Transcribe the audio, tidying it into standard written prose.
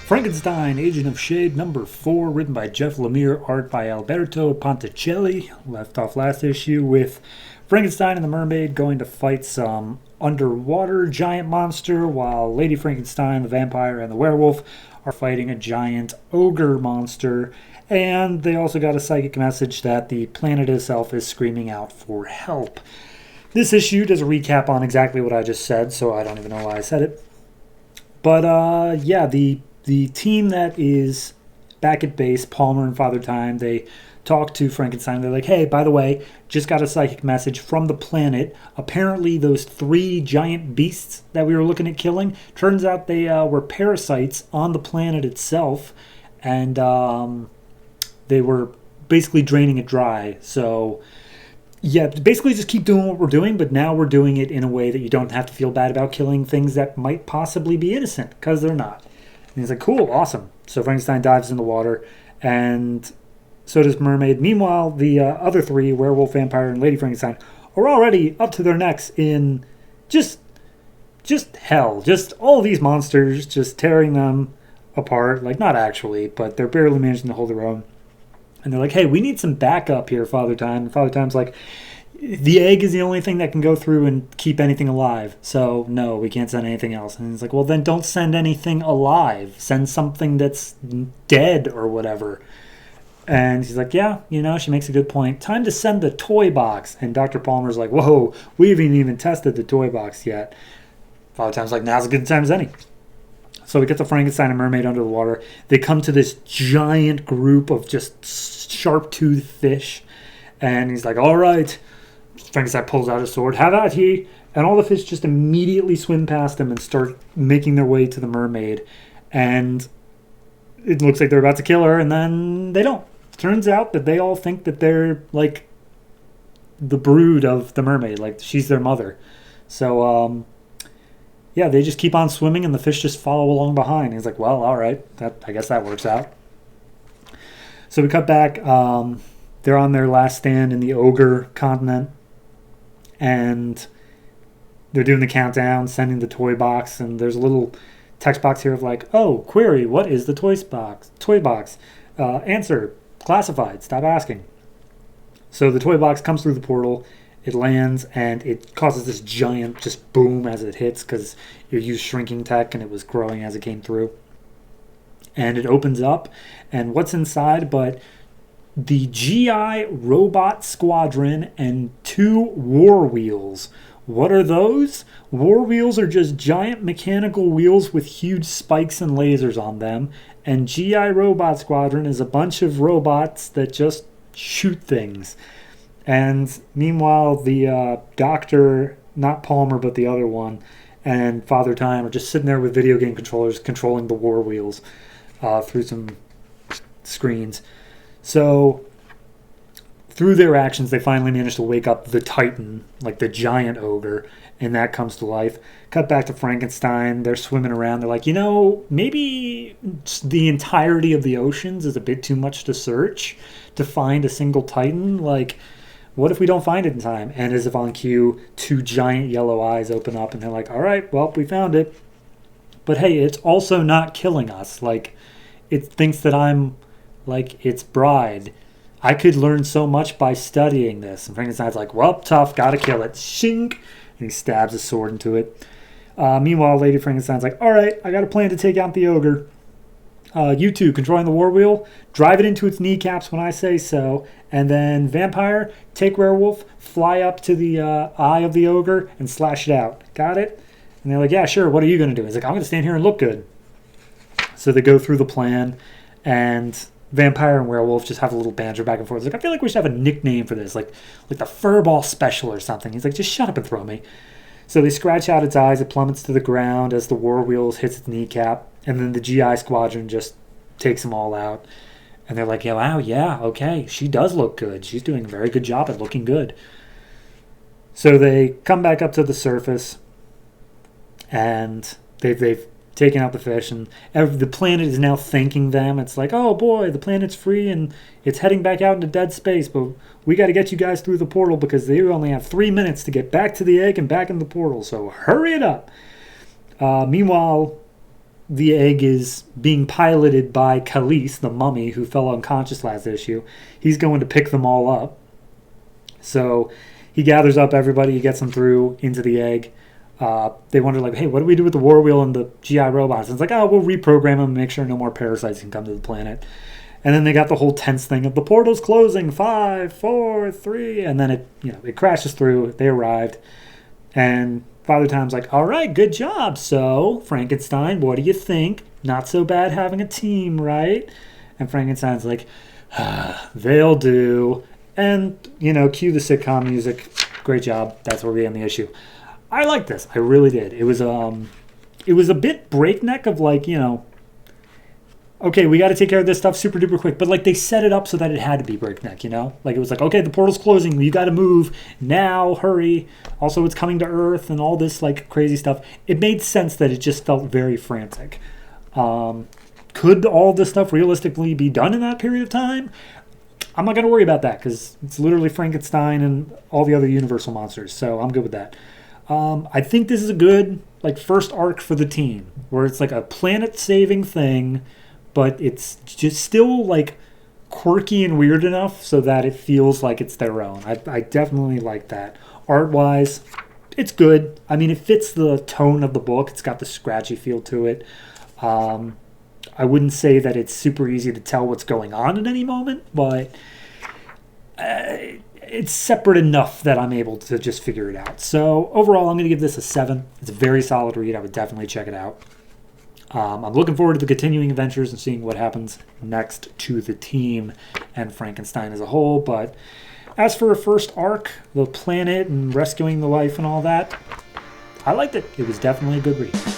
Frankenstein, Agent of S.H.A.D.E. number 4, written by Jeff Lemire, art by Alberto Ponticelli. Left off last issue with Frankenstein and the mermaid going to fight some underwater giant monster, while Lady Frankenstein, the vampire, and the werewolf are fighting a giant ogre monster. And they also got a psychic message that the planet itself is screaming out for help. This issue does a recap on exactly what I just said, so I don't even know why I said it. But yeah, the team that is back at base, Palmer and Father Time, they talk to Frankenstein. They're like, hey, by the way, just got a psychic message from the planet. Apparently those 3 giant beasts that we were looking at killing, turns out they were parasites on the planet itself, and they were basically draining it dry. So yeah, basically just keep doing what we're doing, but now we're doing it in a way that you don't have to feel bad about killing things that might possibly be innocent, because they're not. And he's like, cool, awesome. So Frankenstein dives in the water, and so does Mermaid. Meanwhile, the other 3, Werewolf, Vampire, and Lady Frankenstein, are already up to their necks in just hell. Just all these monsters, just tearing them apart. Like, not actually, but they're barely managing to hold their own. And they're like, hey, we need some backup here, Father Time. And Father Time's like, the egg is the only thing that can go through and keep anything alive. So, no, we can't send anything else. And he's like, well, then don't send anything alive. Send something that's dead or whatever. And he's like, yeah, she makes a good point. Time to send the toy box. And Dr. Palmer's like, whoa, we haven't even tested the toy box yet. Father Time's like, now's as good a time as any. So we get the Frankenstein and Mermaid under the water. They come to this giant group of just sharp-toothed fish. And he's like, all right. Frankenstein pulls out his sword. Have at ye. And all the fish just immediately swim past him and start making their way to the mermaid. And it looks like they're about to kill her, and then they don't. Turns out that they all think that they're, like, the brood of the mermaid. Like, she's their mother. So, yeah, they just keep on swimming, and the fish just follow along behind. He's like, well, all right. I guess that works out. So we cut back. They're on their last stand in the ogre continent, and they're doing the countdown, sending the toy box, and there's a little text box here of like, oh, query, what is the toy box? Answer, classified, stop asking. So the toy box comes through the portal, it lands, and it causes this giant just boom as it hits, because you used shrinking tech and it was growing as it came through. And it opens up, and what's inside but the GI robot squadron and 2 war wheels. What are those? War wheels are just giant mechanical wheels with huge spikes and lasers on them, and GI robot squadron is a bunch of robots that just shoot things. And meanwhile, the doctor, not Palmer but the other one, and Father Time are just sitting there with video game controllers controlling the war wheels through some screens. So, through their actions, they finally manage to wake up the Titan, like the giant ogre, and that comes to life. Cut back to Frankenstein. They're swimming around. They're like, maybe the entirety of the oceans is a bit too much to search to find a single Titan. Like, what if we don't find it in time? And as if on cue, 2 giant yellow eyes open up, and they're like, all right, well, we found it. But hey, it's also not killing us. Like, it thinks that I'm like its bride. I could learn so much by studying this. And Frankenstein's like, well, tough, gotta kill it. Shink! And he stabs his sword into it. Meanwhile, Lady Frankenstein's like, all right, I got a plan to take out the ogre. You 2, controlling the war wheel, drive it into its kneecaps when I say so. And then Vampire, take Werewolf, fly up to the eye of the ogre, and slash it out. Got it? And they're like, yeah, sure, what are you going to do? He's like, I'm going to stand here and look good. So they go through the plan, and Vampire and Werewolf just have a little banter back and forth. He's like, I feel like we should have a nickname for this, like the Furball Special or something. He's like, just shut up and throw me. So they scratch out its eyes. It plummets to the ground as the war wheels hits its kneecap, and then the GI squadron just takes them all out. And they're like, yeah, wow, yeah, okay, she does look good. She's doing a very good job at looking good. So they come back up to the surface, and they've taking out the fish, and the planet is now thanking them. It's like, oh boy, the planet's free and it's heading back out into dead space, but we got to get you guys through the portal because they only have 3 minutes to get back to the egg and back in the portal, so hurry it up. Meanwhile, the egg is being piloted by Khalees, the mummy who fell unconscious last issue. He's going to pick them all up. So he gathers up everybody, he gets them through into the egg. They wonder, like, hey, what do we do with the war wheel and the GI robots? And it's like, oh, we'll reprogram them and make sure no more parasites can come to the planet. And then they got the whole tense thing of the portal's closing, 5, 4, 3, and then it crashes through. They arrived, and Father Time's like, all right, good job. So, Frankenstein, what do you think? Not so bad having a team, right? And Frankenstein's like, they'll do. And, cue the sitcom music. Great job. That's where we end the issue. I like this. I really did. It was a bit breakneck of, like, okay, we got to take care of this stuff super duper quick. But, like, they set it up so that it had to be breakneck, Like, it was like, okay, the portal's closing. You got to move now. Hurry. Also, it's coming to Earth and all this, like, crazy stuff. It made sense that it just felt very frantic. Could all this stuff realistically be done in that period of time? I'm not going to worry about that because it's literally Frankenstein and all the other Universal monsters. So I'm good with that. I think this is a good, like, first arc for the team where it's like a planet-saving thing, but it's just still, like, quirky and weird enough so that it feels like it's their own. I definitely like that. Art-wise, it's good. I mean, it fits the tone of the book. It's got the scratchy feel to it. I wouldn't say that it's super easy to tell what's going on at any moment, but it's separate enough that I'm able to just figure it out. So overall, I'm going to give this a 7. It's a very solid read. I would definitely check it out. I'm looking forward to the continuing adventures and seeing what happens next to the team and Frankenstein as a whole. But as for a first arc, the planet and rescuing the life and all that, I liked it. It was definitely a good read.